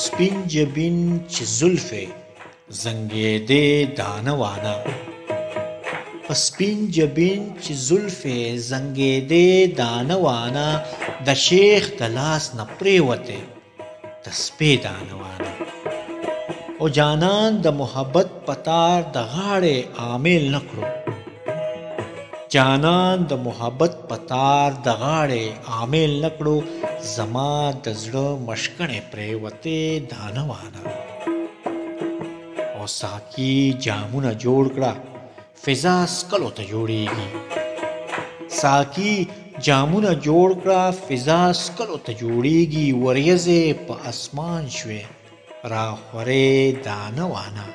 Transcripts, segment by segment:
سپین جبین چې زلفې زنګېدې دانوانه په سپین جبین چې زلفې زنګېدې دانوانه د شیخ د لاس نه پرېوتې تسبې دانوانه او جانان د محبت پتار د غاړې عامل نکړو جانان د محبت پتار د غاړې عامل نکړو زما د زړه مشکڼې پرېوتې دانوانه او ساقي جامونه جوړ کړه فضا سکلو ته جوړیږي ساقي جامونه جوړ کړه فضا سکلو ته جوړیږي وریځې په اسمان شوې راخورې دانوانه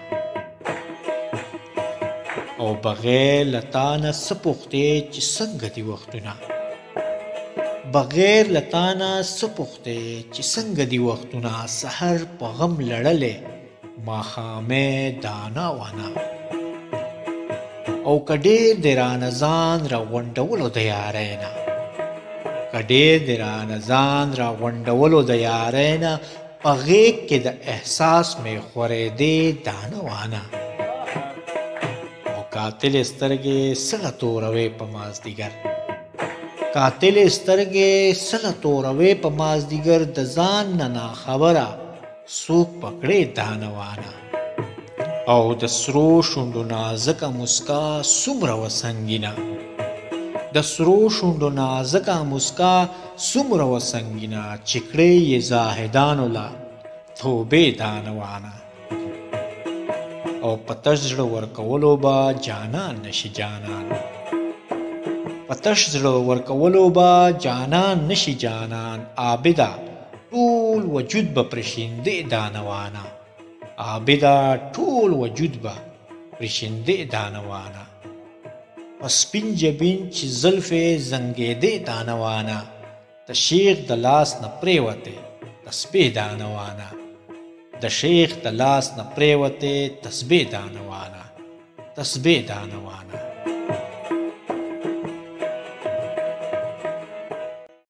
او بغیر لتانه سپوختې چې څنګه دي وختونه بغیر لتانه سپوختې چې څنګه دي وختونه سحر په غم لړلې ماښامې دانوانه او کډیر د رانځان را غونډولو د یارۍ نه کډیر د رانځان را غونډولو د یارۍ نه په غېږ کې د احساس مې خورېدې دانوانه او قاتل سترګې سله توروې په مازدیګر قاتل سترګې سله توروې په مازدیګر د ځان نه ناخبره څوک پکړې دانوانه او د سرو شونډو نازکه مسکا څومره وسنګینه د سرو شونډو نازکه مسکا څومره وسنګینه چې کړې یې زاهدانو له توبې دانوانه او په تش زړه ورکولو به جانان نشي جانان په تش زړه ورکولو به جانان نشي جانان عابده ټول وجود به پرشیندې دانوانه عابده ټول وجود به پرشیندې دانوانه په سپین جبین چې زلفې زنګېدې دانوانه د شیخ د لاس نه پرېوتې تسبې دانوانه د شیخ د لاس نه پرېوتې تسبې دانوانه